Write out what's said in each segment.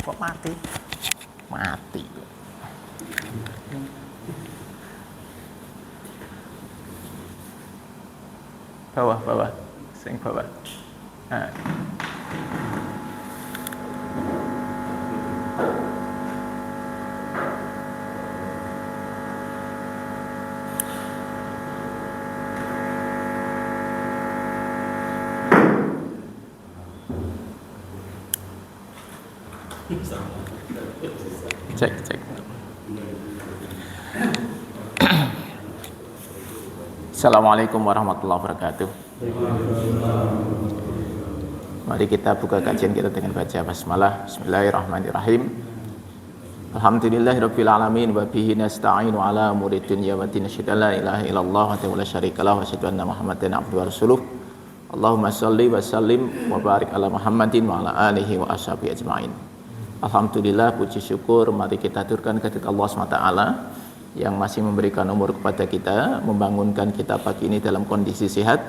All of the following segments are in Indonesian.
Kok mati? Mati. Bawah. Sing bawah. Nah. Cek. Assalamualaikum warahmatullahi wabarakatuh. Mari kita buka kajian kita dengan baca basmalah. Bismillahirrahmanirrahim. Alhamdulillahirabbil alamin wa bihi nasta'inu ala umuri dunya wa din. Asyhadu an la ilaha illallah wa la syarika lahu wa asyhadu anna Muhammadan abduhu wa rasuluh. Allahumma shalli wa sallim wa barik ala Muhammadin wa ala alihi wa ashabihi ajmain. Alhamdulillah, puji syukur mari kita aturkan kehadirat Allah SWT yang masih memberikan umur kepada kita, membangunkan kita pagi ini dalam kondisi sehat,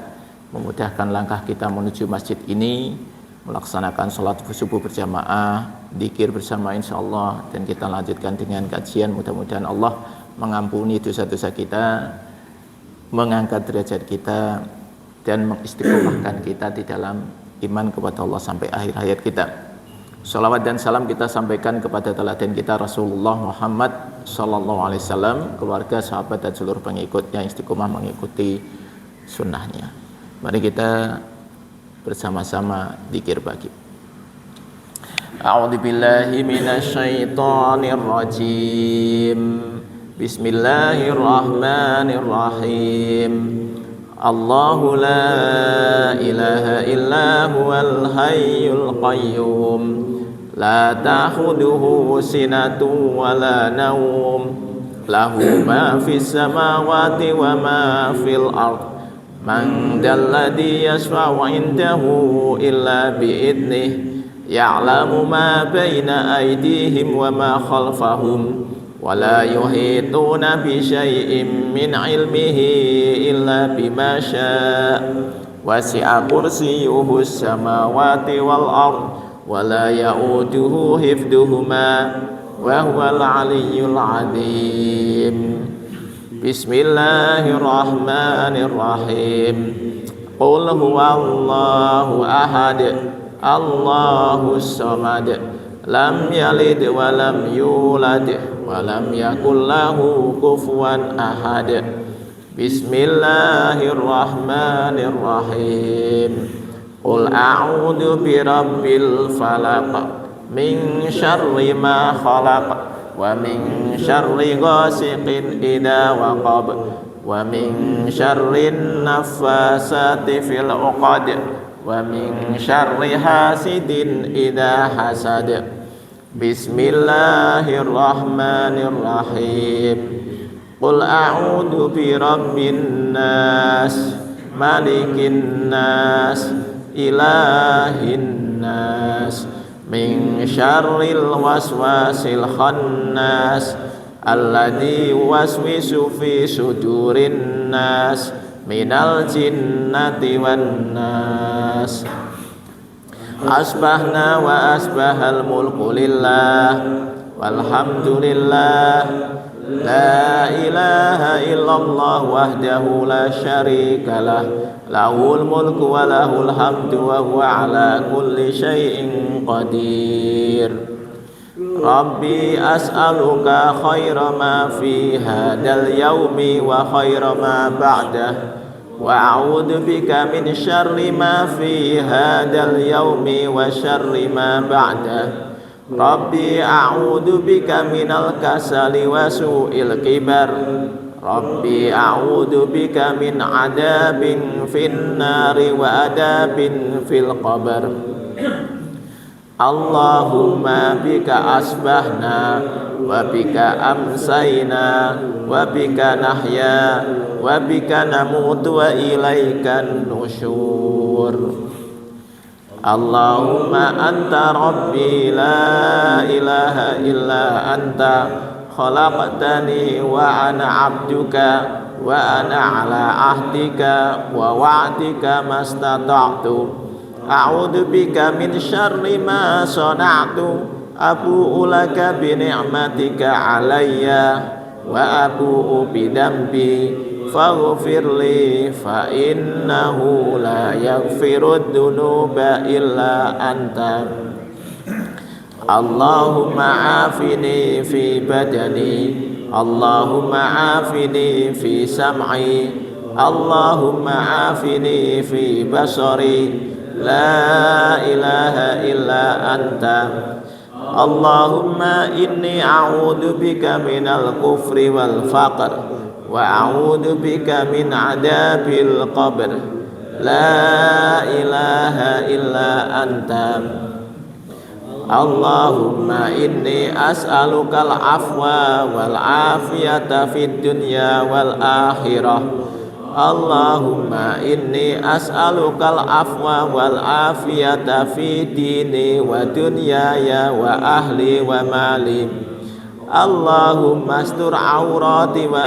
memudahkan langkah kita menuju masjid ini, melaksanakan sholat subuh berjamaah, dzikir bersama insyaallah, dan kita lanjutkan dengan kajian. Mudah-mudahan Allah mengampuni dosa-dosa kita, mengangkat derajat kita, dan mengistiqomahkan kita di dalam iman kepada Allah sampai akhir hayat kita. Salawat dan salam kita sampaikan kepada teladan kita Rasulullah Muhammad sallallahu alaihi wasallam, keluarga, sahabat dan seluruh pengikutnya yang istiqomah mengikuti sunnahnya. Mari kita bersama-sama dzikir pagi. A'udzu billahi minasyaitonir rajim. Bismillahirrahmanirrahim. Allahu la ilaha illa huwal hayyul qayyum la ta'khudhuhu sinatun wa la nawm lahu ma fis samawati wa ma fil ard man dalladhi yashfa'u 'indahu illa bi'idnihi ya'lamu ma baina aydihim wa ma khalfahum wa la yuhituna bi syai'in min 'ilmihi illa bima syaa' wasi'a kursiyyuhu as-samawati wal ard wa la ya'uduhu hifdhuhuma wa huwal 'aliyyul 'azim. Bismillahirrahmanirrahim. Qul huwallahu ahad, Allahus samad, lam yalid wa lam yulad wa lam yakul lahu kufuwan ahad. Bismillahirrahmanirrahim. Qul a'udzu birabbil falaq min syarri ma khalaq wa min syarri ghasiqin idza waqab wa min syarrin naffasati fil 'uqad wa min syarri hasidin idza hasad. Bismillahirrahmanirrahim. Qul a'udzu birabbin nas, malikin nas, ilahin nas, min syarril waswasil khannas, alladzi waswisu fi sudurin nas, minal jinnati wan nas. Asbahna wa asbahal mulku lillah walhamdulillah, la ilaha illallah wahdahu la syarikalah, lahul mulku wa lahul hamdu wa huwa ala kulli syai'in qadir. Rabbi as'aluka khaira ma fi hadal yaumi wa khaira ma ba'dah wa a'udzu bika min syarri ma fi hadzal yaumi wa syarri ma ba'da. Rabbi a'udzu bika minal kasali wa su'il kibar. Rabbi a'udzu bika min adabin fin nari wa adabin fil qabr. Allahumma bika asbahna wa bika amsayna wa bika nahya wa bika namutu wa ilaikan nusyur. Allahumma anta rabbi la ilaha illa anta khalaqtani wa ana abduka wa ana ala ahdika wa wa'dika mastata'tu. A'udzu bika min syarri ma sana'tu. abu'u laka bi ni'matika alayya wa abu'u bi dambi faghfirli fa innahu la yaghfirud dunuba illa anta. Allahumma afini fi badani, Allahumma afini fi sam'i, Allahumma afini fi basari, la ilaha illa anta. Allahumma inni a'udzu bika minal kufri wal faqr wa a'udzu bika min adabil qabr, la ilaha illa anta. Allahumma inni as'alukal afwa wal afiyata fid dunya wal akhirah. Allahumma inni as'alukal afwa wal afiyata fi dini wa dunyaya wa ahli wa mali. Allahumma astur aurati wa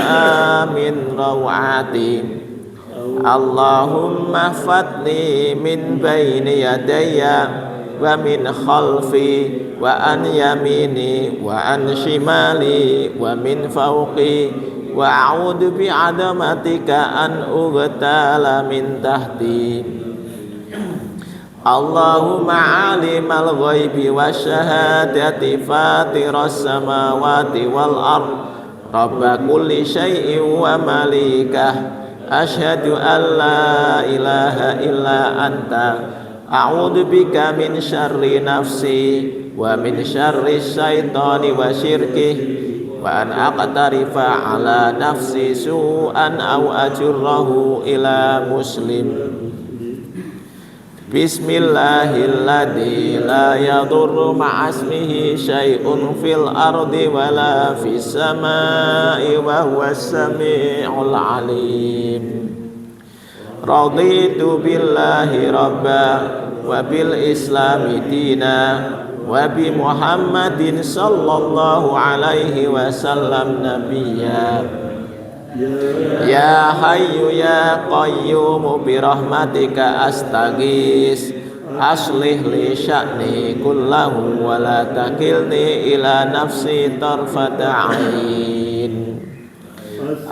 amin rawati. Allahumma fatni min bayni yadayya wa min khalfi wa an yamini wa an shimali wa min fawqi wa a'udzu bi'adamatika an ughtala min tahti. Allahumma alimal ghaibi wasyahadati fatiras samawati wal ard rabba kulli syai'in wa malikah asyhadu an la ilaha illa anta a'udzu bika min syarri nafsi wa min syarri syaitani wa syirkihi wa an aqtarifa ala nafsi su'an aw ajurrahu ila muslim. Bismillahilladzi la yadurru ma'asmihi syai'un fil ardi wala fis samai wa huwas sami'ul alim. Raditu billahi rabba wa bil islami dina wa bi Muhammadin sallallahu alaihi wasallam nabiyya. Ya hayyu ya qayyum bi rahmatika astaghis aslih li sya'ni kullahu wa la takilni ila nafsi tarfata ain.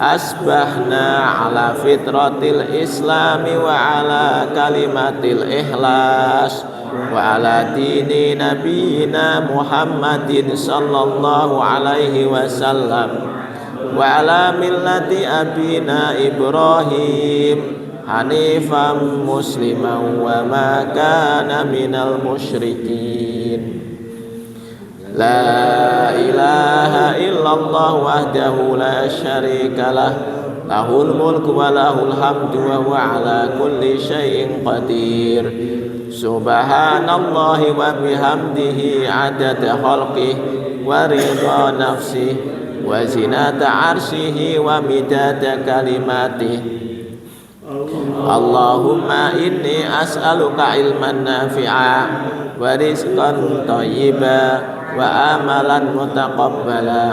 Asbahna ala fitratil islami wa ala kalimatil ikhlas wa ala dini nabiyina Muhammadin sallallahu alaihi wasallam wa ala millati abina Ibrahim hanifan musliman wa ma kana minal musyrikin. La ilaha illallah wahdahu la syarika lah, lahul mulku wa lahul hamdu wa huwa ala kulli syai'in qadir. Subhanallahi wa bihamdihi adada khalqihi wa ridha nafsihi wa zinata arsyihi wa midada kalimatihi. Allahumma inni as'aluka ilman nafi'a wa rizqan thayyiba wa amalan mutaqabbala.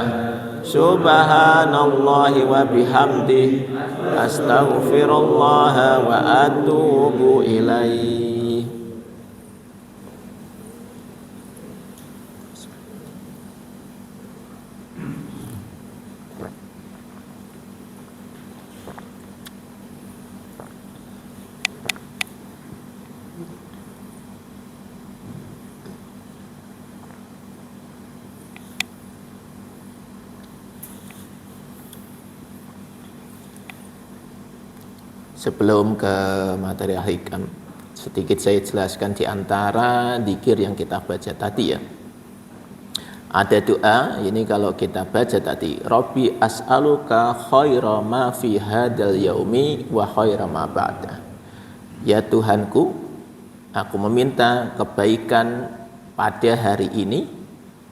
Subhanallahi wa bihamdihi astaghfirullah wa atubu ilaih. Sebelum ke materi hikam, sedikit saya jelaskan di antara zikir yang kita baca tadi ya. Ada doa, ini kalau kita baca tadi, Rabbi as'aluka khaira ma fi hadal yaumi wa khaira ma ba'da. Ya Tuhanku, aku meminta kebaikan pada hari ini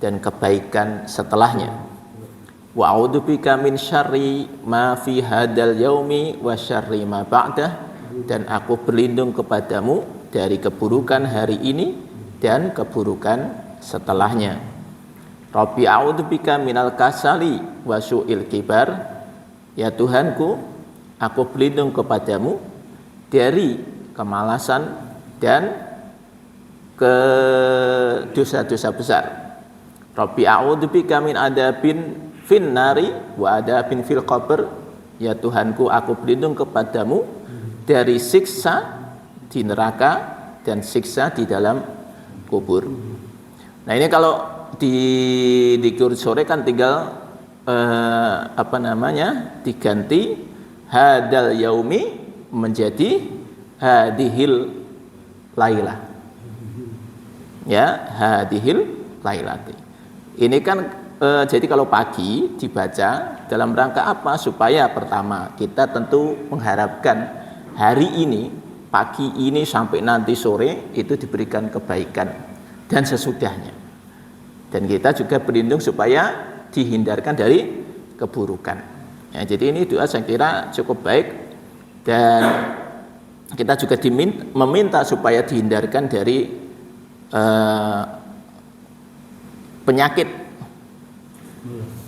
dan kebaikan setelahnya. Wa a'udzubika min syarri ma fi hadal yaumi wa syarri ma ba'dah, dan aku berlindung kepadamu dari keburukan hari ini dan keburukan setelahnya. Rabbi a'udzubika minal kasali wa su'il kibar. Ya Tuhanku, aku berlindung kepadamu dari kemalasan dan ke dosa-dosa besar. Rabbi a'udzubika min adabin finnari wa adabin fil qabr. Ya Tuhanku, aku berlindung kepadamu dari siksa di neraka dan siksa di dalam kubur. Nah ini kalau di sore kan tinggal diganti hadal yaumi menjadi hadihil lailah. Ya, hadihil lailati. Ini kan jadi kalau pagi dibaca dalam rangka apa? Supaya pertama kita tentu mengharapkan hari ini, pagi ini sampai nanti sore itu diberikan kebaikan dan sesudahnya. Dan kita juga berlindung supaya dihindarkan dari keburukan. Ya, jadi ini doa saya kira cukup baik dan kita juga meminta supaya dihindarkan dari penyakit,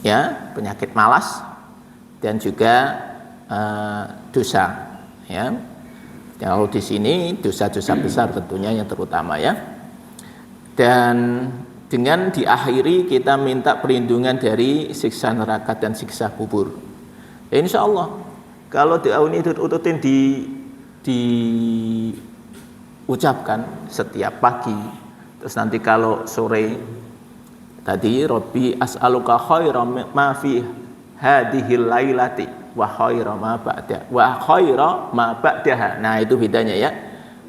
ya, penyakit malas dan juga dosa, ya. Kalau di sini dosa-dosa besar tentunya yang terutama, ya. Dan dengan diakhiri kita minta perlindungan dari siksa neraka dan siksa kubur. Ya, insya Allah kalau doa ini ututin diucapkan setiap pagi, terus nanti kalau sore tadi Rabbi as'aluka khaira ma fi hadhil lailati wa khaira ma ba'daha. Nah, itu bedanya, ya.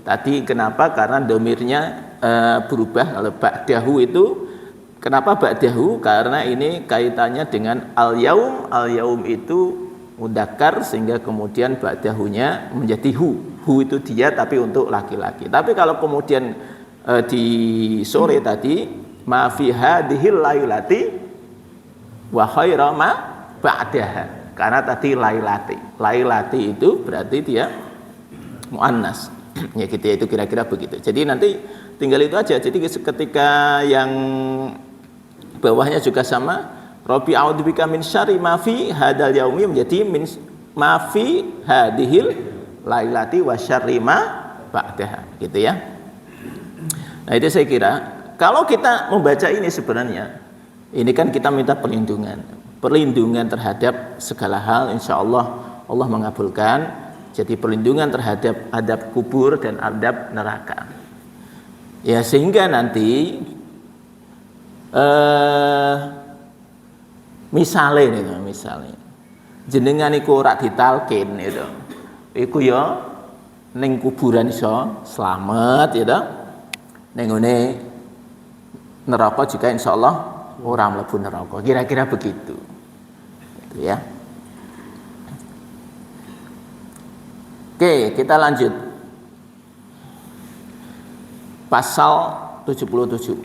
Tadi kenapa? Karena domirnya berubah. Kalau ba'dahu itu kenapa ba'dahu? Karena ini kaitannya dengan al-yaum. Al-yaum itu mudzakkar sehingga kemudian ba'dahunya menjadi hu. Hu itu dia tapi untuk laki-laki. Tapi kalau kemudian di sore tadi ma fi hadhil lailati wa khaira ma ba'daha. Karena tadi lailati. Lailati itu berarti dia muannas. Ya gitu ya, itu kira-kira begitu. Jadi nanti tinggal itu aja. Jadi ketika yang bawahnya juga sama, Rabbi a'udzubika min syarri ma fi hadzal yaumi menjadi min ma fi hadhil lailati wa syarri ma ba'daha, gitu ya. Nah, itu saya kira kalau kita membaca ini sebenarnya, ini kan kita minta perlindungan terhadap segala hal, insya Allah Allah mengabulkan. Jadi perlindungan terhadap adab kubur dan adab neraka. Ya, sehingga nanti misalnya jenengan iku ora ditalkin itu, iku ya ning kuburan iso slamet ya toh. Ning ngene neraka juga insya Allah orang mlebu neraka, kira-kira begitu, gitu ya. Oke, kita lanjut pasal 77.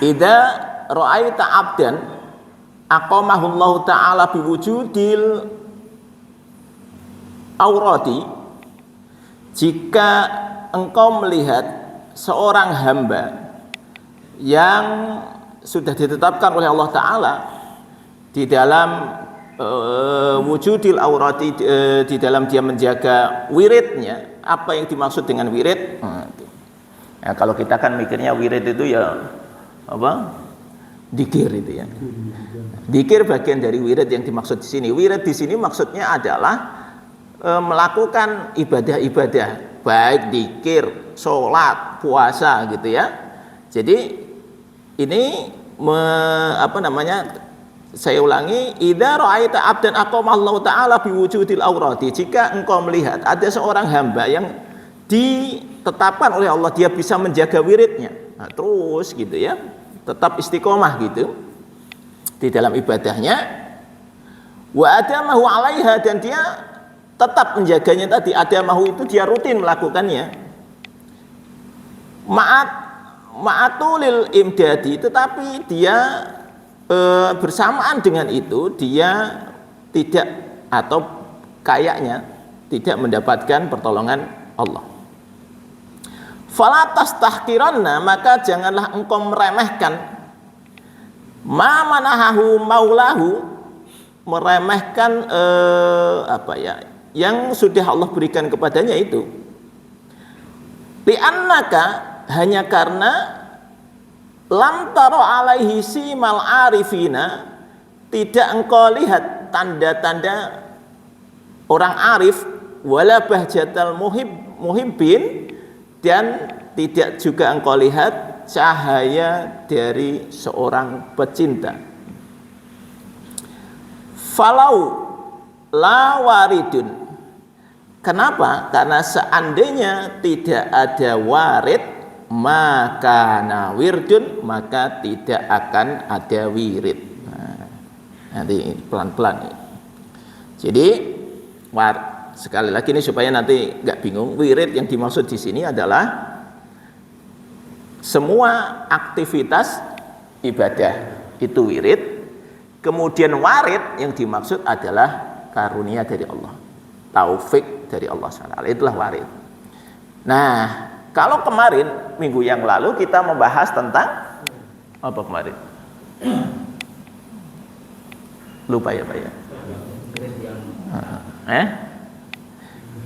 Idza ra'aita 'abdan aqamahu Allah taala biwujudil aurati, jika engkau melihat seorang hamba yang sudah ditetapkan oleh Allah Ta'ala di dalam wujudil aurati, di dalam dia menjaga wiridnya. Apa yang dimaksud dengan wirid? Ya, kalau kita kan mikirnya wirid itu ya apa? Dzikir itu ya. Dzikir bagian dari wirid yang dimaksud di sini. Wirid di sini maksudnya adalah melakukan ibadah-ibadah, baik dzikir, sholat, puasa, gitu ya. Jadi ini saya ulangi, idza ra'aita 'abdan aqama Allah taala biwujudil aurati, jika engkau melihat ada seorang hamba yang ditetapkan oleh Allah dia bisa menjaga wiridnya, nah, terus gitu ya, tetap istiqomah gitu di dalam ibadahnya, wa adamahu 'alaiha, dan dia tetap menjaganya tadi, adamahu itu dia rutin melakukannya, ma'atulil imdadi, tetapi dia bersamaan dengan itu dia tidak, atau kayaknya tidak mendapatkan pertolongan Allah. Fala tastahqiranna, maka janganlah engkau meremehkan ma manahahu maulahu, meremehkan yang sudah Allah berikan kepadanya itu. Li'annaka, hanya karena lam taro alaihi simal arifina, tidak engkau lihat tanda-tanda orang arif, wala bahjatal muhibbin, dan tidak juga engkau lihat cahaya dari seorang pecinta. Falau la waridun, kenapa? Karena seandainya tidak ada warid, maka wirdun, maka tidak akan ada wirid. Nah, nanti pelan-pelan. Jadi sekali lagi ini supaya nanti nggak bingung, wirid yang dimaksud di sini adalah semua aktivitas ibadah itu wirid. Kemudian warid yang dimaksud adalah karunia dari Allah, taufik dari Allah SWT, itulah warid. Nah, kalau kemarin minggu yang lalu kita membahas tentang apa kemarin? Lupa ya Pak ya?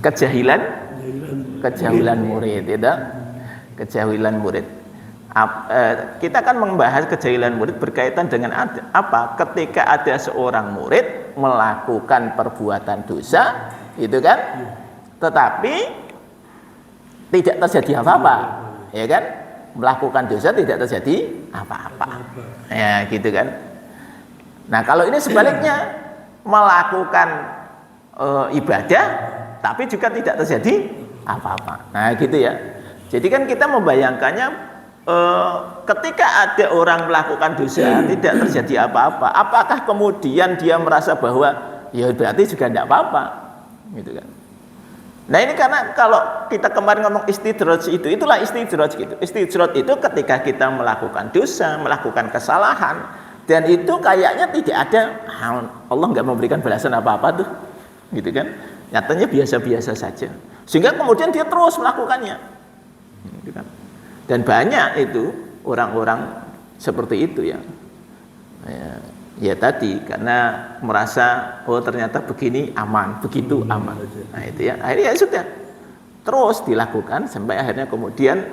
Kejahilan murid, tidak? Kejahilan murid. Kita kan membahas kejahilan murid berkaitan dengan apa? Ketika ada seorang murid melakukan perbuatan dosa, itu kan? Tetapi tidak terjadi apa-apa, ya kan? Melakukan dosa tidak terjadi apa-apa, ya gitu kan? Nah kalau ini sebaliknya, melakukan ibadah, tapi juga tidak terjadi apa-apa. Nah gitu ya. Jadi kan kita membayangkannya, ketika ada orang melakukan dosa tidak terjadi apa-apa, apakah kemudian dia merasa bahwa ya berarti juga tidak apa-apa, gitu kan? Nah ini karena kalau kita kemarin ngomong istidraj itu, itulah istidraj gitu. Istidraj itu ketika kita melakukan dosa, melakukan kesalahan, dan itu kayaknya tidak ada, Allah nggak memberikan balasan apa-apa tuh, gitu kan? Nyatanya biasa-biasa saja, sehingga kemudian dia terus melakukannya, gitu kan? Dan banyak itu orang-orang seperti itu ya. Ya tadi karena merasa ternyata begini aman, begitu aman. Nah itu ya, akhirnya ya sudah terus dilakukan sampai akhirnya kemudian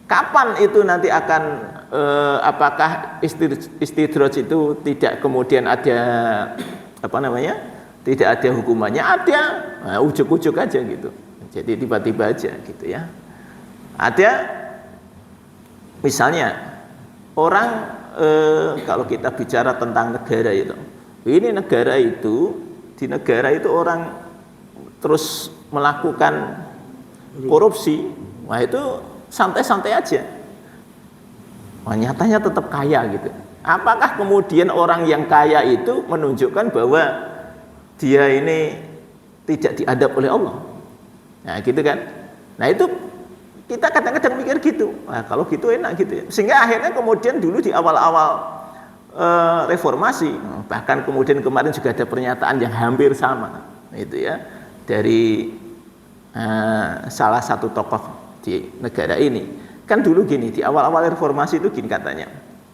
kapan itu nanti akan apakah istidraj itu tidak kemudian ada tidak ada hukumannya, ada, ujuk-ujuk aja gitu. Jadi tiba-tiba aja gitu ya. Ada misalnya orang kalau kita bicara tentang negara itu, ini negara itu, di negara itu orang terus melakukan korupsi, wah itu santai-santai aja, wah nyatanya tetap kaya gitu. Apakah kemudian orang yang kaya itu menunjukkan bahwa dia ini tidak diadab oleh Allah? Nah gitu kan. Nah itu kita kadang-kadang mikir gitu, nah, kalau gitu enak gitu ya. Sehingga akhirnya kemudian dulu di awal-awal reformasi, bahkan kemudian kemarin juga ada pernyataan yang hampir sama, itu ya, dari salah satu tokoh di negara ini. Kan dulu gini, di awal-awal reformasi itu gini katanya.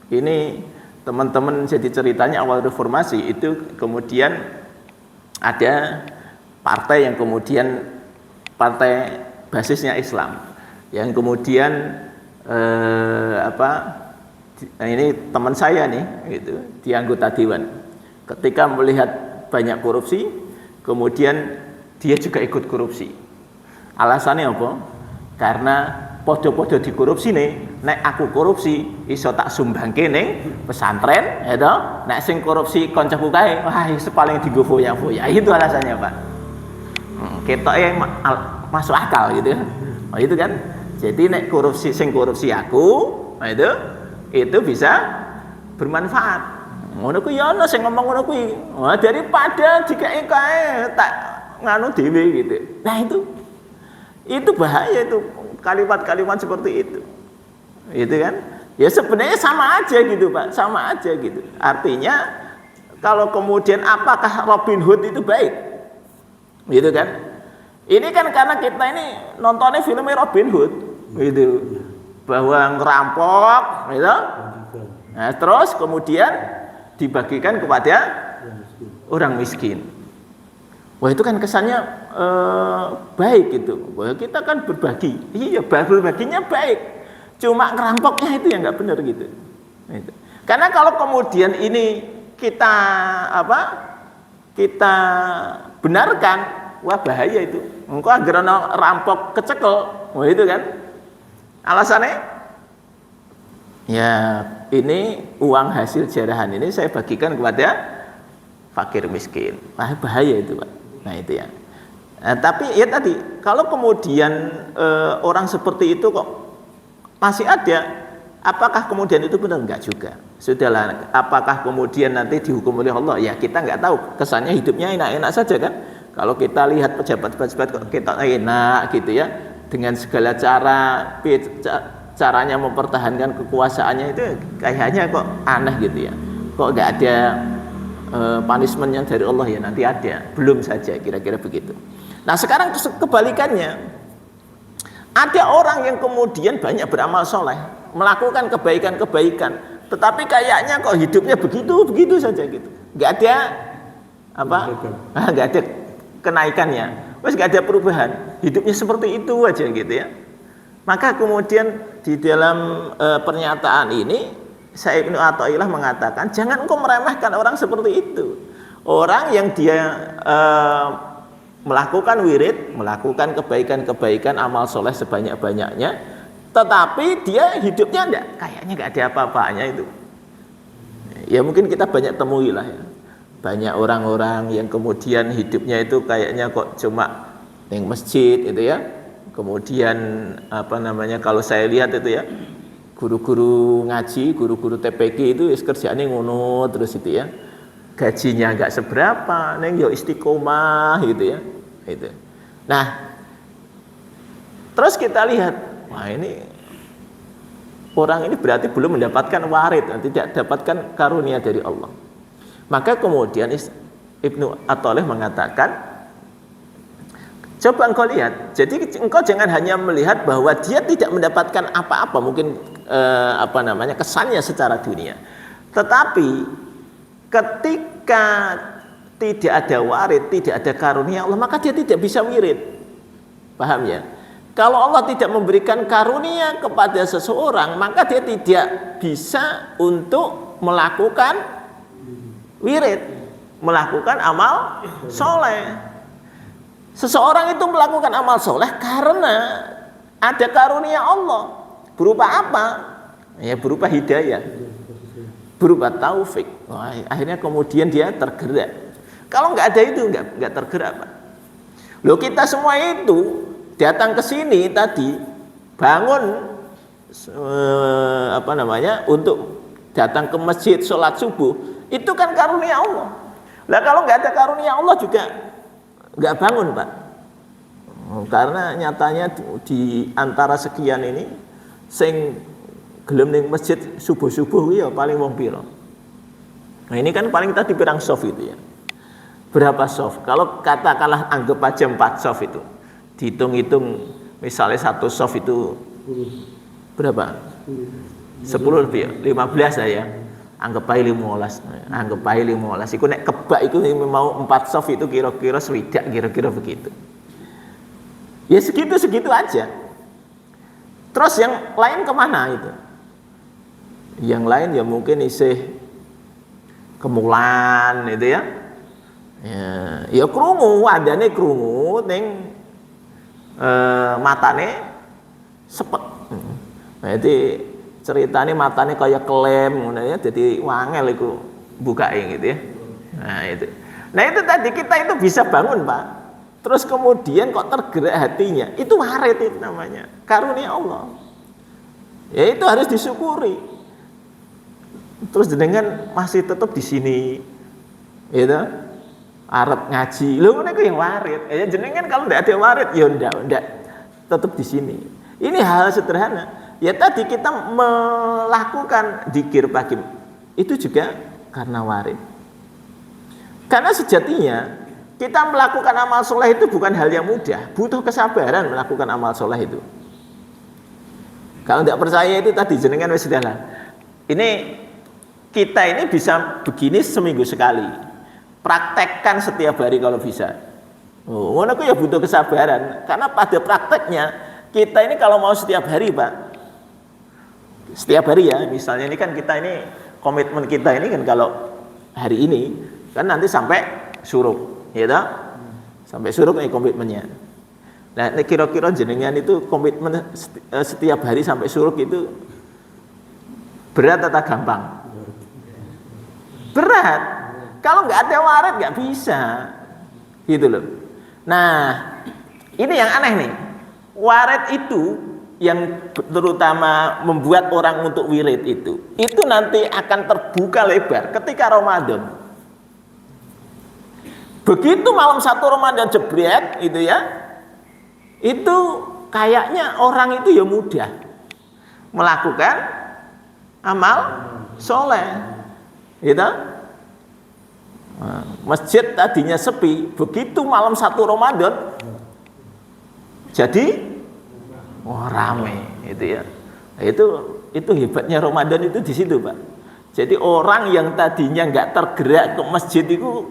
Ini teman-teman jadi ceritanya awal reformasi itu kemudian ada partai yang kemudian partai basisnya Islam. Yang kemudian ini teman saya nih gitu, di anggota dewan, ketika melihat banyak korupsi kemudian dia juga ikut korupsi. Alasannya apa? Karena podo-podo dikorupsi nih, nek aku korupsi iso tak sumbangke ning pesantren ya toh, nek sing korupsi koncoku kae wah iso paling digo foya-foya. Itu alasannya Pak. Ketoke masuk akal gitu ya. Oh itu kan. Jadi nek korupsi sing korupsi aku, itu bisa bermanfaat. Ngono kuwi ya ana sing ngomong ngono kuwi. Wah daripada dikake kae tak nganu dhewe gitu. Nah itu bahaya itu kalimat-kalimat seperti itu. Itu kan? Ya sebenarnya sama aja gitu, Pak. Sama aja gitu. Artinya kalau kemudian apakah Robin Hood itu baik? Gitu kan? Ini kan karena kita ini nontonnya filmnya Robin Hood, gitu, bahwa ngerampok, gitu. Nah, terus kemudian dibagikan kepada orang miskin. Wah itu kan kesannya baik gitu. Bahwa kita kan berbagi, iya berbaginya baik. Cuma ngerampoknya itu yang nggak benar gitu. Itu. Karena kalau kemudian ini kita kita benarkan, wah bahaya itu. Engkau agar rampok kecekel, wah itu kan. Alasannya, ya ini uang hasil jarahan ini saya bagikan kepada fakir miskin. Wah bahaya itu Pak. Nah itu ya. Tapi ya tadi, kalau kemudian orang seperti itu kok masih ada, apakah kemudian itu benar? Enggak juga. Sudahlah, apakah kemudian nanti dihukum oleh Allah? Ya kita nggak tahu. Kesannya hidupnya enak-enak saja kan. Kalau kita lihat pejabat-pejabat kok kita enak gitu ya, dengan segala caranya mempertahankan kekuasaannya itu kayaknya kok aneh gitu ya. Kok nggak ada punishment-nya dari Allah ya? Nanti ada. Belum saja, kira-kira begitu. Nah sekarang kebalikannya, ada orang yang kemudian banyak beramal soleh, melakukan kebaikan-kebaikan, tetapi kayaknya kok hidupnya begitu saja gitu, nggak ada nggak ada kenaikannya, nggak ada perubahan, hidupnya seperti itu aja gitu ya. Maka kemudian di dalam pernyataan ini, Syekh Ibnu Athaillah mengatakan, jangan engkau meremehkan orang seperti itu, orang yang dia melakukan wirid, melakukan kebaikan-kebaikan, amal soleh sebanyak-banyaknya, tetapi dia hidupnya kayaknya nggak ada apa-apanya itu. Ya mungkin kita banyak temui lah ya, banyak orang-orang yang kemudian hidupnya itu kayaknya kok cuma di masjid itu ya. Kemudian kalau saya lihat itu ya, guru-guru ngaji, guru-guru TPQ itu kerjaannya ngono terus itu ya. Gajinya nggak seberapa, neng yo istiqomah gitu ya, itu. Nah, terus kita lihat, wah ini orang ini berarti belum mendapatkan warid, tidak dapatkan karunia dari Allah. Maka kemudian Ibnu Athaillah mengatakan, coba engkau lihat, jadi engkau jangan hanya melihat bahwa dia tidak mendapatkan apa-apa, mungkin kesannya secara dunia, tetapi ketika tidak ada warid, tidak ada karunia Allah, maka dia tidak bisa wirid. Paham ya? Kalau Allah tidak memberikan karunia kepada seseorang, maka dia tidak bisa untuk melakukan wirid, melakukan amal soleh. Seseorang itu melakukan amal soleh karena ada karunia Allah. Berupa apa? Ya berupa hidayah, berupa taufik. Wah, akhirnya kemudian dia tergerak. Kalau nggak ada itu nggak tergerak Pak. Loh kita semua itu datang ke sini tadi bangun untuk datang ke masjid sholat subuh, itu kan karunia Allah. Lah kalau nggak ada karunia Allah juga nggak bangun Pak. Karena nyatanya di antara sekian ini sing gelem ning masjid subuh-subuh ya paling wong pira. Nah ini kan paling tadi pirang soft itu ya. Berapa soft? Kalau katakanlah anggap aja 4 soft itu. Dihitung-hitung misalnya satu soft itu berapa? 10 lebih ya? 15 ya. Anggap aja 15. Anggap aja 15. Iku nek kebak iku mau 4 soft itu kira-kira swidak kira-kira begitu. Ya segitu aja. Terus yang lain kemana itu? Yang lain ya mungkin isih kemulan itu ya. Ya krungu, adane krungu ning matane sepet. Nah itu ceritane matane kaya klem ngono ya, dadi wangel iku bukake gitu ya. Nah itu tadi kita itu bisa bangun Pak. Terus kemudian kok tergerak hatinya, itu warid itu namanya, karunia Allah. Ya itu harus disyukuri. Terus dengan masih tetap di sini, gitu, arep ngaji, lu kan yang warid. Ya jenengan kalau tidak ada warid, ya ndak, tetap di sini. Ini hal sederhana. Ya tadi kita melakukan dzikir pagi, itu juga karena warid. Karena sejatinya kita melakukan amal soleh itu bukan hal yang mudah, butuh kesabaran melakukan amal soleh itu. Kalau tidak percaya itu tadi jenengan wis sudahlah. Ini kita ini bisa begini seminggu sekali. Praktekkan setiap hari kalau bisa. Oh, ngono ya butuh kesabaran. Karena pada prakteknya kita ini kalau mau setiap hari, Pak, Setiap hari ya, misalnya ini kan kita ini komitmen kita ini kan kalau hari ini kan nanti sampai suruk, ya toh? Sampai suruk nih komitmennya. Nah, kira-kira jenengan itu komitmen setiap hari sampai suruk itu berat atau gampang? Berat. Kalau nggak ada waret nggak bisa, gitu loh. Nah, ini yang aneh nih. Waret itu yang terutama membuat orang untuk wirid itu nanti akan terbuka lebar ketika Ramadan. Begitu malam 1 Ramadan jebret itu ya, itu kayaknya orang itu ya mudah melakukan amal soleh, gitu. Masjid tadinya sepi, begitu malam 1 Ramadan jadi rame, itu ya. Itu hebatnya Ramadan itu di situ, Pak. Jadi orang yang tadinya nggak tergerak ke masjid itu,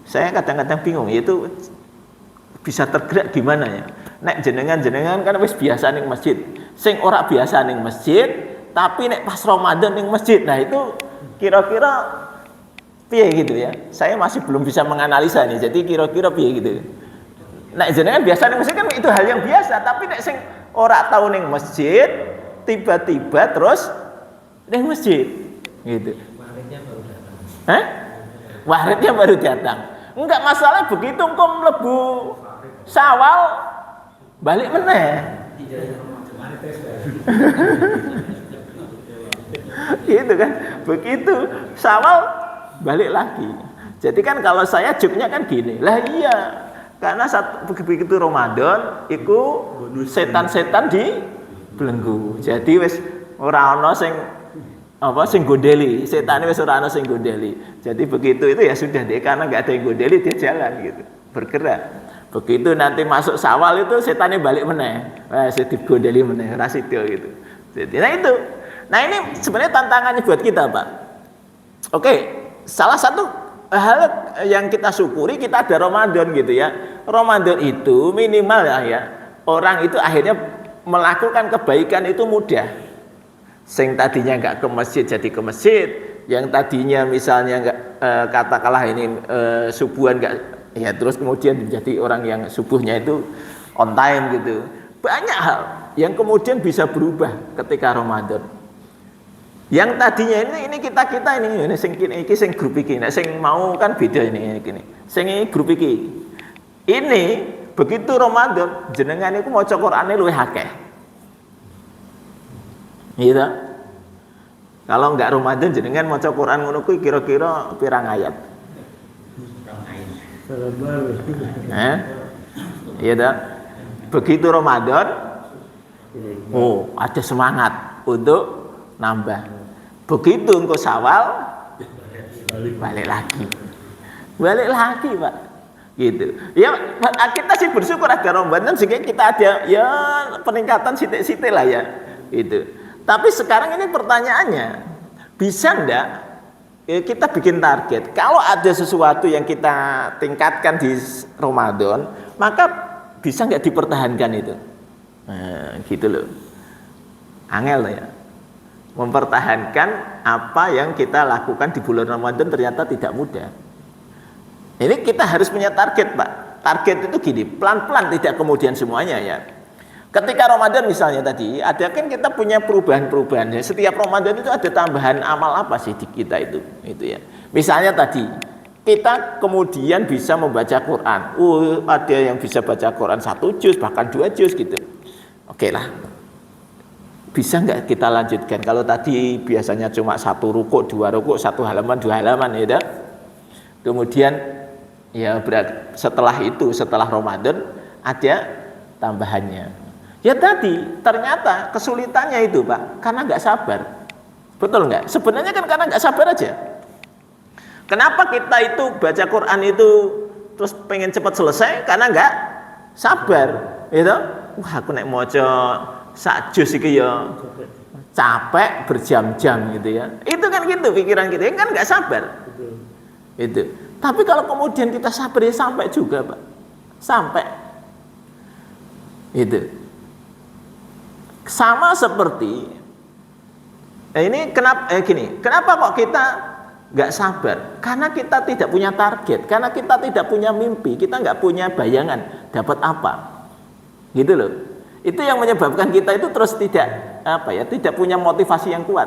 saya kadang-kadang bingung, itu bisa tergerak gimana ya? Nek jenengan kan wis biasa ning masjid, sing ora biasa ning masjid, tapi nek pas Ramadan ning masjid, nah itu kira-kira piye gitu ya? Saya masih belum bisa menganalisa nih. Jadi kira-kira piye gitu. Nek jenengan biasa ning masjid kan itu hal yang biasa, tapi nek sing ora tau ning masjid, tiba-tiba terus ning masjid gitu. Waridnya baru datang. Waridnya baru datang. Enggak masalah begitu engko mlebu Syawal balik meneh. Gitu kan. Begitu Syawal balik lagi. Jadi kan kalau saya joknya kan gini. Lah iya, karena begitu Ramadan iku setan-setan di belenggu. Jadi wis ora ana sing sing gondeli, setane wis ora ana sing gondeli. Jadi begitu itu ya sudah deh, karena enggak ada yang gondeli dia jalan gitu, bergerak. Begitu nanti masuk Syawal itu setannya balik meneh. Wah, sedip gondeli meneh, ora sida gitu. Jadi itu. Nah, ini sebenarnya tantangannya buat kita, Pak. Oke, salah satu hal yang kita syukuri kita ada Ramadan gitu ya. Ramadan itu minimal ya, orang itu akhirnya melakukan kebaikan itu mudah. Sing tadinya nggak ke masjid jadi ke masjid, yang tadinya misalnya nggak katakanlah ini subuhan nggak, ya terus kemudian menjadi orang yang subuhnya itu on time gitu. Banyak hal yang kemudian bisa berubah ketika Ramadan. Yang tadinya ini kita ini sing grup iki, nek sing mau kan beda ini. Sing grup iki. Ini begitu Ramadan jenengan iku maca Qur'ane luwih akeh. Gitu. Kalau enggak Ramadan jenengan maca Quran ngono kuwi kira-kira pirang ayat? Iya dah. Begitu Ramadan, ada semangat untuk nambah. Begitu engko Syawal balik lagi, Pak. Gitu. Ya kita sih bersyukur ada Ramadan sehingga kita ada ya peningkatan sithik-sithik lah ya. Itu. Tapi sekarang ini pertanyaannya, bisa enggak kita bikin target? Kalau ada sesuatu yang kita tingkatkan di Ramadan, maka bisa enggak dipertahankan itu? Nah, gitu loh. Angel loh ya. Mempertahankan apa yang kita lakukan di bulan Ramadan ternyata tidak mudah. Ini kita harus punya target, Pak. Target itu gini, pelan-pelan, tidak kemudian semuanya ya. Ketika Ramadan misalnya tadi, ada kan kita punya perubahan-perubahan. Setiap Ramadan itu ada tambahan amal apa sih di kita itu ya. Misalnya tadi, kita kemudian bisa membaca Quran. Ada yang bisa baca Quran 1 juz, bahkan 2 juz gitu. Oke lah. Bisa nggak kita lanjutkan? Kalau tadi biasanya cuma 1 rukuk, 2 rukuk, 1 halaman, 2 halaman ya. Kemudian ya setelah itu, setelah Ramadan ada tambahannya. Ya tadi ternyata kesulitannya itu Pak, karena nggak sabar. Betul nggak? Sebenarnya kan karena nggak sabar aja. Kenapa kita itu baca Quran itu terus pengen cepat selesai? Karena nggak sabar, gitu. Wah, aku nek maca sak juz iki ya capek berjam-jam gitu ya. Itu kan gitu pikiran kita, kan nggak sabar. Itu. Tapi kalau kemudian kita sabar ya sampai juga Pak, sampai. Itu. Sama seperti Ini kenapa kok kita nggak sabar? Karena kita tidak punya target, karena kita tidak punya mimpi, kita nggak punya bayangan dapat apa, gitu loh. Itu yang menyebabkan kita itu terus tidak punya motivasi yang kuat.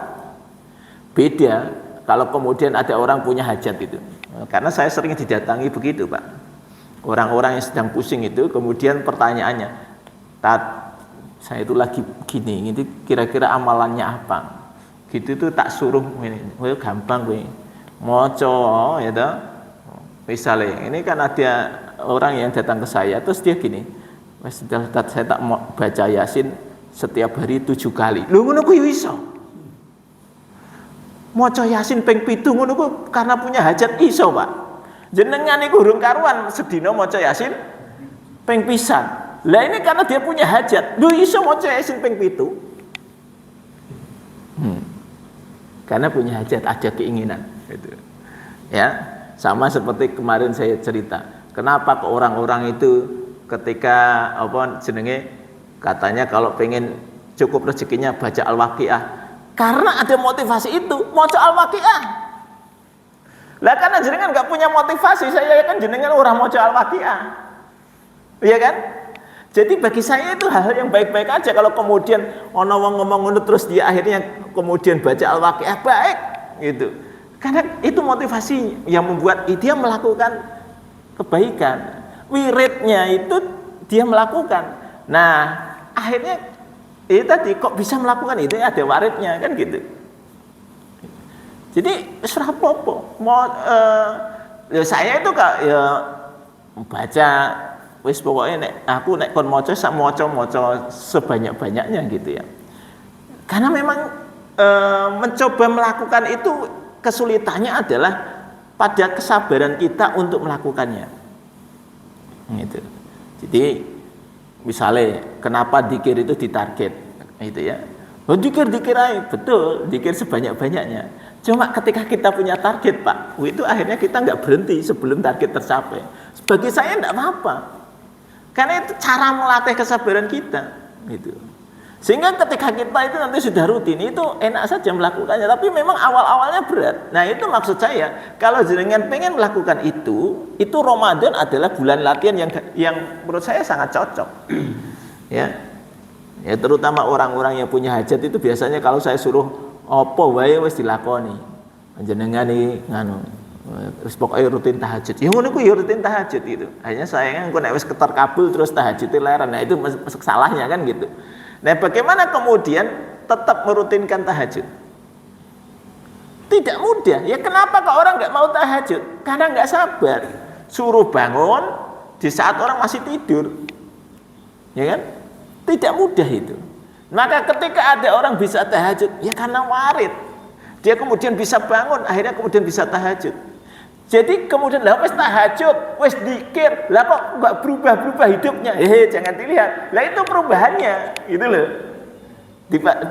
Beda kalau kemudian ada orang punya hajat itu, karena saya sering didatangi begitu, Pak. Orang-orang yang sedang pusing itu, kemudian pertanyaannya, saya itu lagi gini, ini kira-kira amalannya apa? Gitu itu tak suruh ini, gampang gue. Moco ya toh. Misalnya ini kan ada orang yang datang ke saya terus dia gini, saya tak mau baca Yasin setiap hari 7 kali. Lho ngono ku yo iso. Maca Yasin ping 7 ngono ku karena punya hajat iso, Pak. Jenengan iku urung karuan sedina maca Yasin ping pisan. Lah ini karena dia punya hajat. Lho iso maca Yasin ping 7. Karena punya hajat, ada keinginan gitu. Ya, sama seperti kemarin saya cerita. Kenapa ke orang-orang itu ketika katanya kalau pengen cukup rezekinya baca Al-Waqiah. Karena ada motivasi itu, maca Al-Waqiah. Lah karena jenengan enggak punya motivasi, saya kan jenengan orang maca Al-Waqiah. Iya kan? Jadi bagi saya itu hal yang baik-baik aja kalau kemudian ono wong ngomong ngono terus dia akhirnya kemudian baca Al-Waqiah baik gitu. Karena itu motivasi yang membuat dia melakukan kebaikan. Wiridnya itu dia melakukan. Nah, akhirnya tadi kok bisa melakukan itu ada waridnya kan gitu. Jadi serah apa-apa. Saya itu baca wis pokoknya aku nek kon maca sak maca sebanyak-banyaknya gitu ya. Karena memang mencoba melakukan itu kesulitannya adalah pada kesabaran kita untuk melakukannya. Gitu. Jadi misalnya kenapa dzikir itu ditarget gitu ya. Dzikir aja, betul, dzikir sebanyak-banyaknya. Cuma ketika kita punya target, Pak, itu akhirnya kita nggak berhenti sebelum target tercapai. Bagi saya enggak apa-apa. Karena itu cara melatih kesabaran kita gitu. Sehingga ketika kita itu nanti sudah rutin itu enak saja melakukannya, tapi memang awal-awalnya berat. Nah, itu maksud saya, kalau jenengan pengen melakukan itu Ramadan adalah bulan latihan yang menurut saya sangat cocok. Ya. Ya terutama orang-orang yang punya hajat itu biasanya kalau saya suruh opo wae wis dilakoni. Jenengan iki nganu wis pokoke rutin tahajud. Ya ngono ku ya rutin tahajud itu. Hanya saya kan nek wis ketar kabul terus tahajudnya leren. Nah itu salahnya kan gitu. Nah, bagaimana kemudian tetap merutinkan tahajud? Tidak mudah. Ya kenapa kok orang nggak mau tahajud? Karena nggak sabar. Suruh bangun di saat orang masih tidur, ya kan? Tidak mudah itu. Maka ketika ada orang bisa tahajud, ya karena warid. Dia kemudian bisa bangun, akhirnya kemudian bisa tahajud. Jadi kemudian lah wes tahajud, wes dzikir, lah kok nggak berubah hidupnya? Jangan dilihat. Lah itu perubahannya, gitu loh.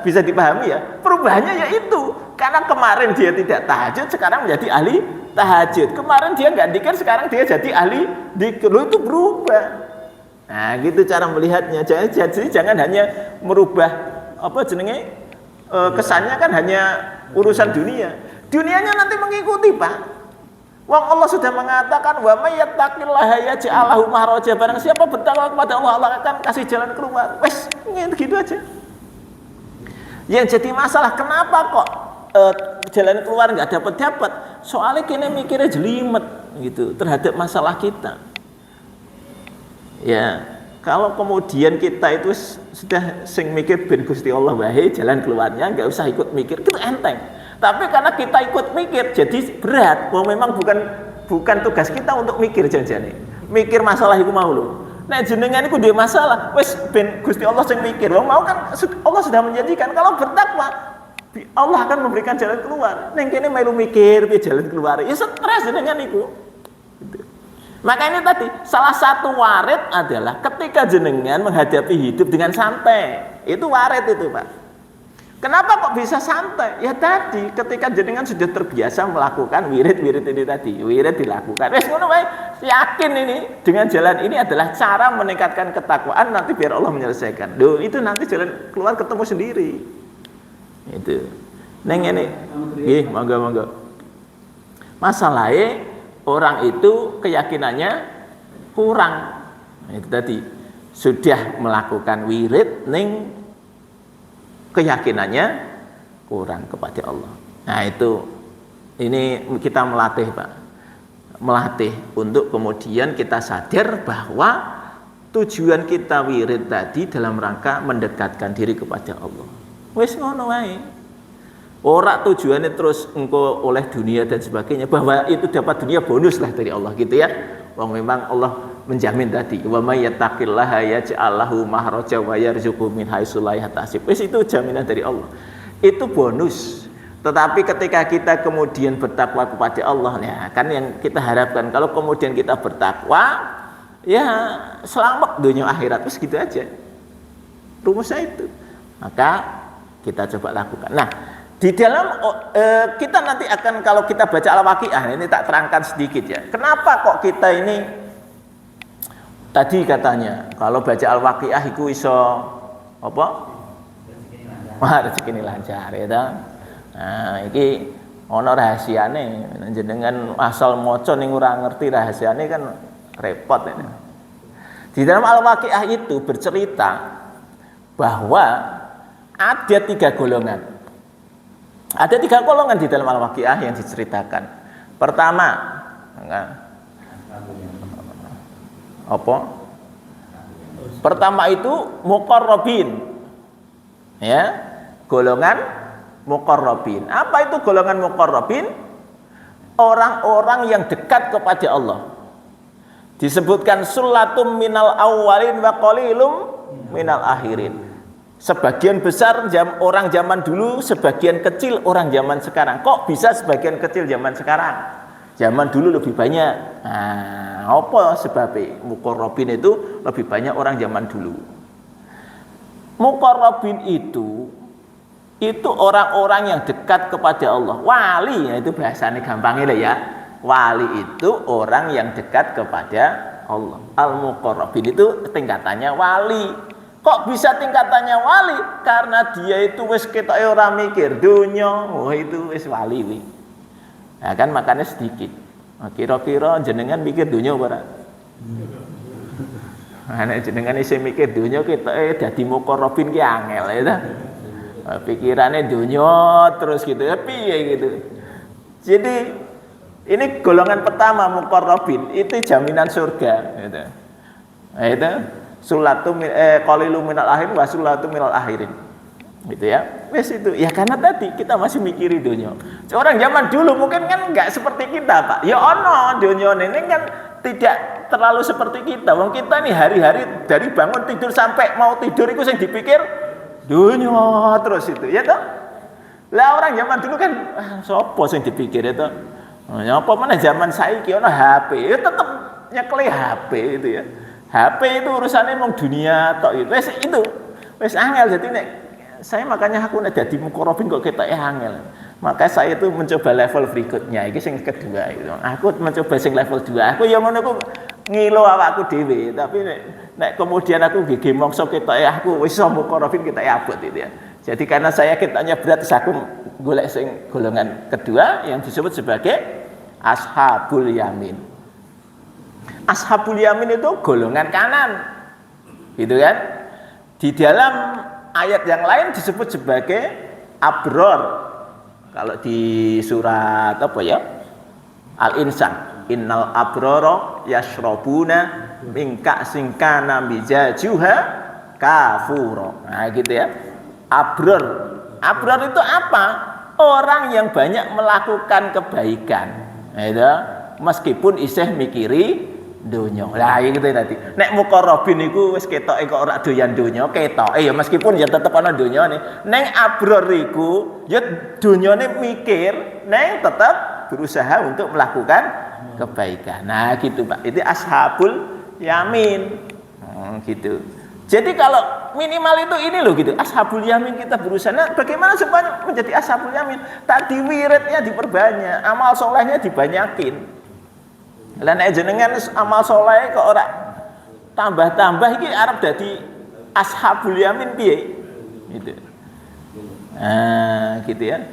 Bisa dipahami ya? Perubahannya ya itu. Karena kemarin dia tidak tahajud, sekarang menjadi ahli tahajud. Kemarin dia nggak dzikir, sekarang dia jadi ahli dzikir. Loh itu berubah. Nah, gitu cara melihatnya. Jadi jangan hanya merubah kesannya kan hanya urusan dunia. Dunianya nanti mengikuti, Pak. Wong Allah sudah mengatakan wa may yattaqillaha yaj'al lahu makhraja. Barang siapa bertakwa kepada Allah, Allah akan kasih jalan keluar. Wes, gitu aja. Yang jadi masalah kenapa kok jalan keluar nggak dapat? Soalnya kini mikirnya jelimet gitu terhadap masalah kita. Ya, kalau kemudian kita itu sudah sing mikir ben Gusti Allah wae jalan keluarnya, nggak usah ikut mikir, itu enteng. Tapi karena kita ikut mikir, jadi berat. Memang bukan tugas kita untuk mikir janjane. Mikir masalah itu mau lho. Nek jenengan iku duwe masalah, wis ben Gusti Allah sing mikir. Wong mau kan Allah sudah menjanjikan kalau bertakwa Allah akan memberikan jalan keluar. Ning kene melu mikir piye jalan keluar. Ya stres jenengan iku. Gitu. Maka ini tadi salah satu warid adalah ketika jenengan menghadapi hidup dengan santai. Itu warid itu, Pak. Kenapa kok bisa santai? Ya tadi ketika jenengan sudah terbiasa melakukan wirid ini tadi, wirid dilakukan. Wes ngono wae, yakin ini dengan jalan ini adalah cara meningkatkan ketakwaan nanti biar Allah menyelesaikan. Loh, itu nanti jalan keluar ketemu sendiri. Itu. Neng ini, nggih, monggo. Masalahnya orang itu keyakinannya kurang. Nah, itu tadi sudah melakukan wirid, neng keyakinannya kurang kepada Allah. Nah itu, ini kita melatih Pak, melatih untuk kemudian kita sadar bahwa tujuan kita wirid tadi dalam rangka mendekatkan diri kepada Allah. Wis ngono wae. Ora tujuannya terus engkau oleh dunia dan sebagainya, bahwa itu dapat dunia bonus lah dari Allah gitu ya. Wong memang Allah menjamin tadi, wa may yattaqillaha yaj'al lahu makhraja wa yarzuqhu min haitsu la yahtasib. Wis itu jaminan dari Allah. Itu bonus. Tetapi ketika kita kemudian bertakwa kepada Allah, ya kan yang kita harapkan kalau kemudian kita bertakwa, ya selamat dunia akhirat, terus gitu aja. Rumusnya itu. Maka kita coba lakukan. Nah, di dalam kita nanti akan, kalau kita baca Al-Waqiah, ini tak terangkan sedikit ya. Kenapa kok kita ini tadi katanya kalau baca Al-Waqiah itu iso apa? Wah, rezeki ini lancar ya ta. Nah, iki ana rahasiane, jenengan asal maca ning ora ngerti rahasiane kan repot ini. Di dalam Al-Waqiah itu bercerita bahwa ada 3 golongan. Ada 3 golongan di dalam Al-Waqiah yang diceritakan. Pertama, apa? Pertama itu muqarrabin. Ya, golongan muqarrabin. Apa itu golongan muqarrabin? Orang-orang yang dekat kepada Allah. Disebutkan sulatum minal awwalin wa qalilum minal akhirin. Sebagian besar orang zaman dulu, sebagian kecil orang zaman sekarang. Kok bisa sebagian kecil zaman sekarang? Zaman dulu lebih banyak. Nah, apa sebabnya? Muqarrabin itu lebih banyak orang zaman dulu. Muqarrabin itu orang-orang yang dekat kepada Allah. Wali, itu bahasanya gampangnya ya. Wali itu orang yang dekat kepada Allah. Al-Muqarrabin itu tingkatannya wali. Kok bisa tingkatannya wali? Karena dia itu wis ketoke ora mikir dunya, itu wis wali wi. Nah kan makanya sedikit. Kira-kira jenengan mikir dunya ora? Nek jenengan isih mikir dunya ketoke dadi muqarrabin ki angel ya ta. Pikirannya dunya terus gitu ya piye gitu. Jadi ini golongan pertama muqarrabin, itu jaminan surga gitu. Nah, itu sulatum qalilum minal akhirin wa sulatum minal akhirin. Gitu ya. Wes itu. Ya karena tadi kita masih mikiri dunia. Orang zaman dulu mungkin kan enggak seperti kita, Pak. Ya ono dunia ini kan tidak terlalu seperti kita. Wong kita nih hari-hari dari bangun tidur sampai mau tidur itu yang dipikir dunia terus itu. Ya toh? Lah orang zaman dulu kan sapa sing dipikir itu? Ya apa mana zaman saiki ono HP. Ya tetep nyekeli HP itu ya. HP itu urusannya emang dunia tok itu. Wes angel. Jadi nek saya makanya aku nek dadi muqarrabin kok ketok angel. Maka saya itu mencoba level berikutnya. Iki sing kedua itu. Aku mencoba sing level 2. Aku yang ngono aku ngilo awakku dhewe, tapi nek kemudian aku gigi mongso ketok aku wis iso muqarrabin ketok abot itu ya. Jadi karena saya ketoknya berat, aku golek sing golongan kedua yang disebut sebagai ashabul yamin. Ashabul yamin itu golongan kanan, gitu kan? Di dalam ayat yang lain disebut sebagai abror. Kalau di surat apa ya? Al-Insan, innal abroro yashrabuna min ka'sin kana mizajuha kafuro. Nah, gitu ya. Abror. Abror itu apa? Orang yang banyak melakukan kebaikan. Nah, itu meskipun isih mikiri dunya. Lah iki tadi. Nek muqarrabin iku wis ketoke kok ora doyan dunya, ketoke ya meskipun ya tetep ana dunyane. Ning abror iku ya dunyane mikir, ning tetep berusaha untuk melakukan kebaikan. Nah, gitu, Pak. Itu ashabul yamin. Gitu. Jadi kalau minimal itu ini loh gitu. Ashabul yamin kita berusaha. Nah, bagaimana supaya menjadi ashabul yamin? Tadi wiridnya diperbanyak, amal solehnya dibanyakin. Lah nek jenengan amal soleh kok ora tambah-tambah iki arep dadi ashabul yamin piye? Gitu. Nah, gitu ya.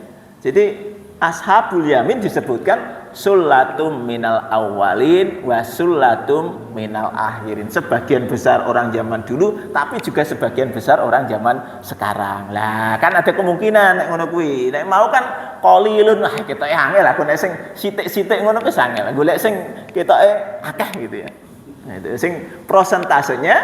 Jadi ashabul yamin disebutkan sulatum minal awwalin wa sulatum minal akhirin. Sebagian besar orang zaman dulu, tapi juga sebagian besar orang zaman sekarang. Lah, kan ada kemungkinan nek ngono kuwi. Nek mau kan qalilun, ah ketoke angel aku nek sing sithik-sithik ngono wis angel. Golek sing ketoke akeh gitu ya. Nah, itu sing prosentasenya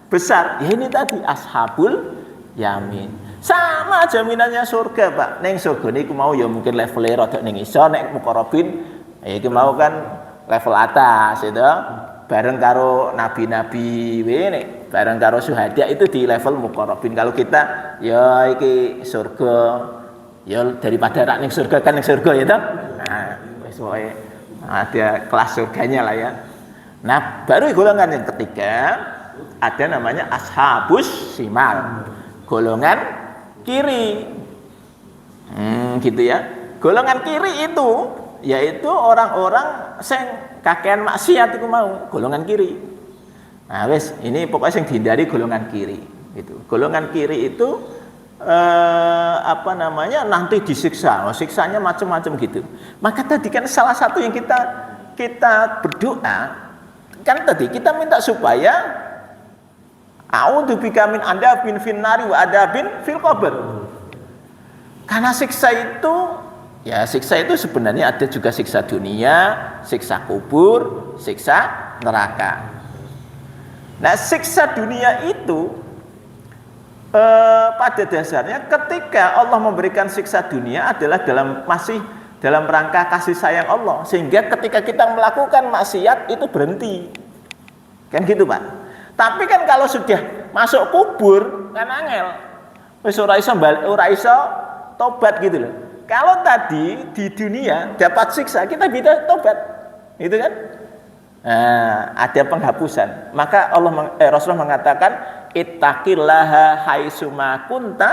besar. Ya ini tadi ashabul yamin. Sama jaminannya surga, Pak. Neng surga niku mau ya mungkin levelnya rada ning iso, nek muqarrabin ya iki mau kan level atas itu. Bareng karo nabi-nabi nek bareng karo syuhada itu di level muqarrabin. Kalau kita ya iki surga ya daripada rak ning surga kan ning surga ya toh. Nah, wis wae ada kelas surganya lah ya. Nah, baru golongan yang ketiga ada namanya ashabus simal. Golongan kiri, gitu ya. Golongan kiri itu yaitu orang-orang sing kakean maksiat itu mau golongan kiri. Nah, wes ini pokoknya yang dihindari golongan kiri. Gitu. Golongan kiri itu nanti disiksa, siksanya macam-macam gitu. Maka tadi kan salah satu yang kita berdoa kan tadi kita minta supaya a'udzubika min adabin finnari wa adabin fil qabr. Karena siksa itu sebenarnya ada juga siksa dunia, siksa kubur, siksa neraka. Nah, siksa dunia itu pada dasarnya ketika Allah memberikan siksa dunia adalah masih dalam rangka kasih sayang Allah, sehingga ketika kita melakukan maksiat itu berhenti. Kan gitu, Pak. Tapi kan kalau sudah masuk kubur kan angel. Wis ora iso tobat gitu loh. Kalau tadi di dunia dapat siksa, kita bisa tobat. Gitu kan? Nah, ada penghapusan. Maka Rasulullah mengatakan ittaqillaha haitsuma kunta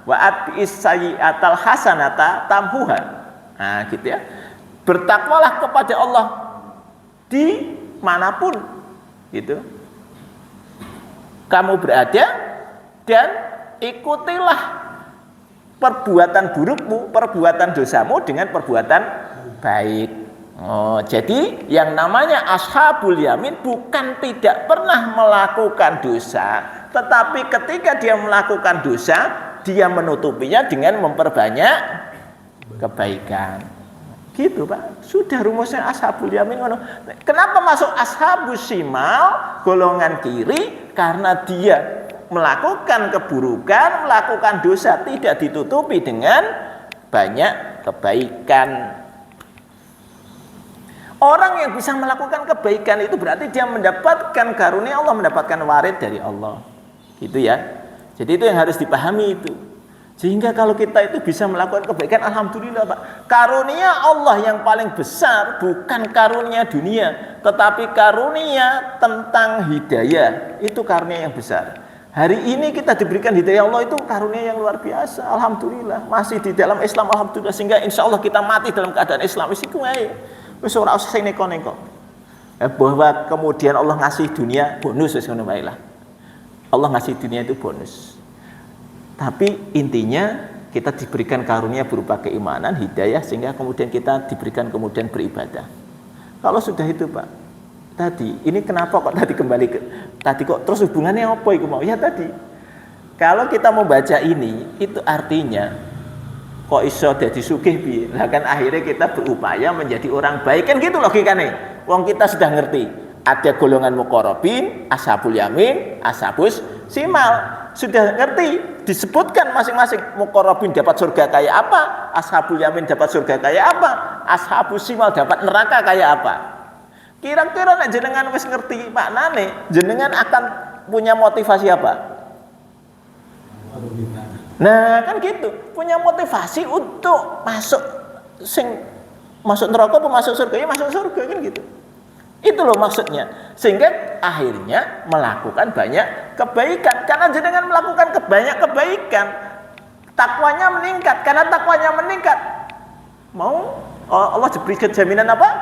wa atbi'is sayyi'atal hasanata tamhuha. Nah, gitu ya. Bertakwalah kepada Allah di manapun gitu kamu berada dan ikutilah perbuatan burukmu, perbuatan dosamu dengan perbuatan baik. Oh, jadi yang namanya ashabul yamin bukan tidak pernah melakukan dosa, tetapi ketika dia melakukan dosa, dia menutupinya dengan memperbanyak kebaikan. Gitu, Pak. Sudah rumusnya ashabul yamin. Kenapa masuk ashabus shimal, golongan kiri? Karena dia melakukan keburukan, melakukan dosa tidak ditutupi dengan banyak kebaikan. Orang yang bisa melakukan kebaikan itu berarti dia mendapatkan karunia Allah, mendapatkan warid dari Allah. Gitu ya. Jadi itu yang harus dipahami itu. Sehingga kalau kita itu bisa melakukan kebaikan, alhamdulillah, Pak. Karunia Allah yang paling besar bukan karunia dunia, tetapi karunia tentang hidayah. Itu karunia yang besar. Hari ini kita diberikan hidayah Allah itu karunia yang luar biasa. Alhamdulillah. Masih di dalam Islam, alhamdulillah. Sehingga insya Allah kita mati dalam keadaan Islam. Wis ora usah neko-neko. Bahwa kemudian Allah ngasih dunia bonus, wis ngono wae lah. Allah ngasih dunia itu bonus. Tapi intinya kita diberikan karunia berupa keimanan, hidayah, sehingga kemudian kita diberikan kemudian beribadah. Kalau sudah itu, Pak, tadi ini kenapa kok tadi kembali ke tadi kok terus hubungannya apa itu mau? Ya tadi kalau kita membaca ini itu artinya kok iso dadi sugih piye? Lah kan akhirnya kita berupaya menjadi orang baik, kan gitu logikane. Wong kita sudah ngerti ada golongan muqarrabin, ashabul yamin, ashabus simal. Sudah ngerti, disebutkan masing-masing. Muqarrabin dapat surga kayak apa, ashabul yamin dapat surga kayak apa, ashabus simal dapat neraka kayak apa. Kira-kira nek jenengan wis ngerti maknane, jenengan akan punya motivasi apa? Nah, kan gitu, punya motivasi untuk masuk neraka apa masuk surga? Ya masuk surga, kan gitu. Itu loh maksudnya. Sehingga akhirnya melakukan banyak kebaikan. Karena jenengan melakukan banyak kebaikan, takwanya meningkat. Karena takwanya meningkat, mau Allah berikan jaminan apa?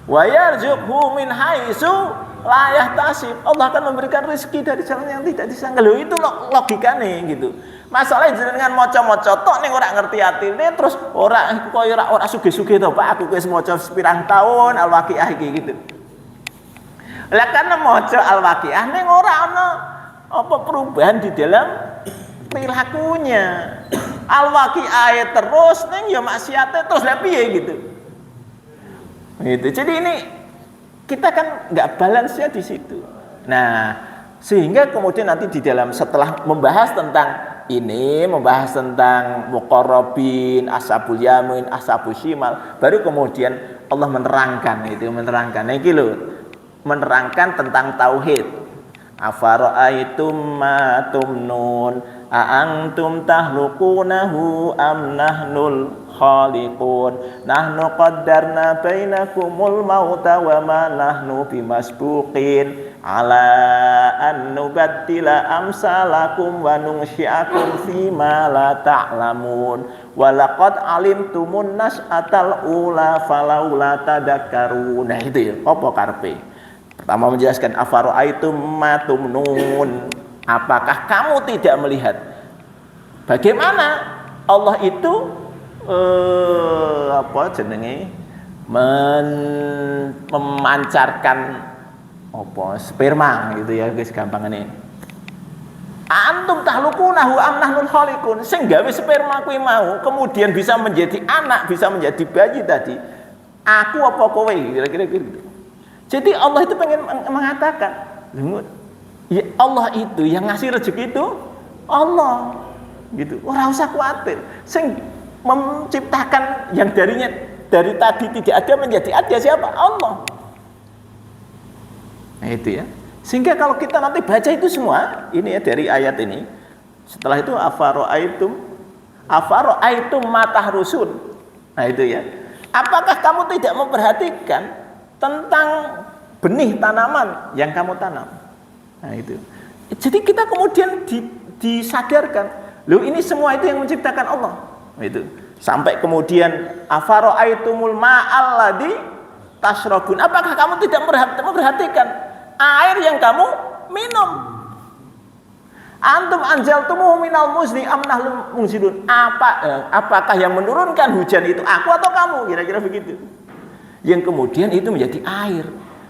Wa yarzuqhu min haitsu la yahtasib. Allah akan memberikan rezeki dari jalan yang tidak disangka. Loh, itu logikanya gitu. Masalah jenengan maca-maca tok ning ora ngerti atine terus ora koyo ora sugih-sugih to Pak aku wis maca sepirang tahun Al-Waqiah iki gitu. Lah karena maca Al-Waqiah ning ora ana apa perubahan di dalam perilakunya. Al-Waqiah terus ning ya maksiate terus lah piye gitu. Gitu. Jadi ini kita kan nggak balance ya di situ. Nah, sehingga kemudian nanti di dalam setelah membahas tentang ini, membahas tentang muqarrabin, ashabul yamin, ashabul shimal, baru kemudian Allah menerangkan iki lho, menerangkan tentang tauhid. Afara'aitum ma tumnun a antum tahluqunahu am nahnul khaliqun nahnu qaddarna bainakumul mauta wa ma nahnu bimasbuqin ala an nubaddila amsalakum wa nunsyi'akum fima la ta'lamun wa laqad alimtumun nas'atal ula falaula tadakkarun. Nah itu ya apa karepe. Pertama menjelaskan afara'aitum ma tumnun, apakah kamu tidak melihat bagaimana Allah itu memancarkan sperma gitu ya guys, gampangane. Antum tahluqunahu am nahnul khaliqun, sing gawe sperma kuwi mau kemudian bisa menjadi anak, bisa menjadi bayi tadi. Aku apa kowe kira-kira gitu. Jadi Allah itu pengen mengatakan, ya Allah itu yang ngasih rezeki itu Allah gitu. Ora usah khawatir. Sing menciptakan yang dari tadi tidak ada menjadi ada siapa? Allah. Nah itu ya. Sehingga kalau kita nanti baca itu semua, ini ya dari ayat ini. Setelah itu afara'aitum matahrusun. Nah itu ya. Apakah kamu tidak memperhatikan tentang benih tanaman yang kamu tanam? Nah itu. Jadi kita kemudian disadarkan, loh ini semua itu yang menciptakan Allah. Itu. Sampai kemudian afara'aitumul ma'al ladzi tashrabun. Apakah kamu tidak memperhatikan air yang kamu minum? Antum anzaltumuhu minal muzni am nahnul munzilun. Apakah yang menurunkan hujan itu aku atau kamu? Kira-kira begitu. Yang kemudian itu menjadi air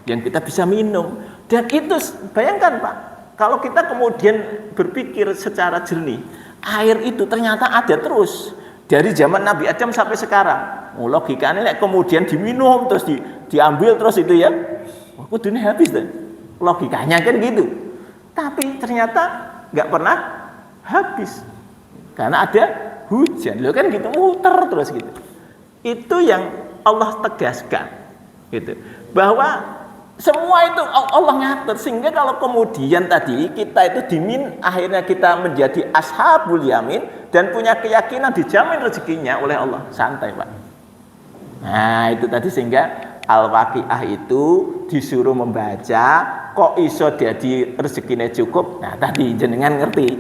yang kita bisa minum. Dan itu bayangkan Pak, kalau kita kemudian berpikir secara jernih, air itu ternyata ada terus dari zaman Nabi Adam sampai sekarang. Logikanya kemudian diminum terus diambil terus itu ya, dunia habis deh. Logikanya kan gitu. Tapi ternyata nggak pernah habis karena ada hujan. Loh kan gitu, muter terus gitu. Itu yang Allah tegaskan gitu, bahwa semua itu Allah ngatur, sehingga kalau kemudian tadi kita itu akhirnya kita menjadi ashabul yamin dan punya keyakinan dijamin rezekinya oleh Allah, santai Pak. Nah itu tadi, sehingga Al-Waqiah itu disuruh membaca kok iso jadi rezekinya cukup. Nah tadi jenengan ngerti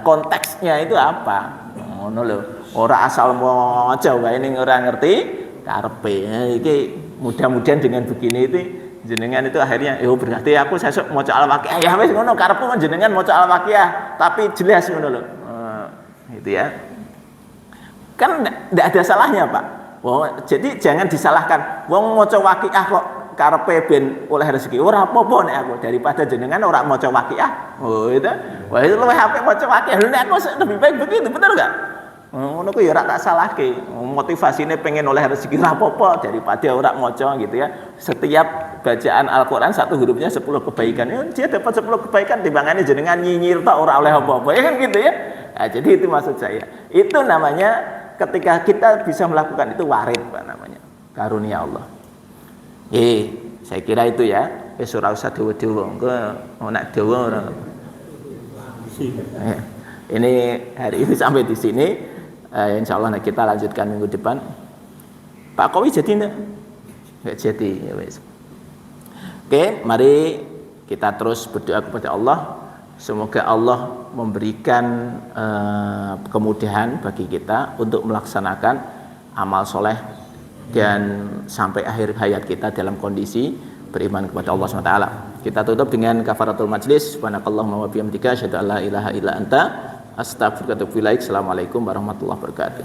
konteksnya itu apa, ngono lho, ora asal maca wae ning ora ngerti karepe. Iki mudah-mudahan dengan begini itu jenengan itu akhirnya berarti aku sesuk maca Al-Waqiah ya wis ngono karepku jenengan maca Al-Waqiah tapi jelas ngono lho. Gitu ya. Kan enggak ada salahnya, Pak. Jadi jangan disalahkan. Wong maca Waqiah kok karepe ben oleh rezeki. Ora apa-apa nek aku daripada jenengan ora maca Waqiah. Oh itu. Wah itu luwih apik maca Waqiah. Nek aku lebih baik begitu, betul enggak? Ngono ku ya ora tak salahke. Motivasine pengen oleh rezeki ora apa-apa daripada ora maca gitu ya. Setiap bacaan Al-Qur'an satu hurufnya 10 kebaikan. Ya, dia dapat 10 kebaikan timbangane jenengan nyinyir tok ora oleh apa-apa. Ya kan gitu ya. Nah, jadi itu maksud saya. Itu namanya ketika kita bisa melakukan itu warid Pak namanya. Karunia Allah. Saya kira itu ya. Wis ora usah dawa-dawa. Engko nek dawa ora. Ini hari ini sampai di sini. Insya Allah kita lanjutkan minggu depan. Pak Kowi jadi enggak jadi ya wes. Oke, mari kita terus berdoa kepada Allah. Semoga Allah memberikan kemudahan bagi kita untuk melaksanakan amal soleh dan sampai akhir hayat kita dalam kondisi beriman kepada Allah SWT. Kita tutup dengan kafaratul majlis. Subhanakallahumma wa bihamdika asyhadu an la ilaha illa anta Astagfirullahaladzim. Assalamualaikum warahmatullahi wabarakatuh.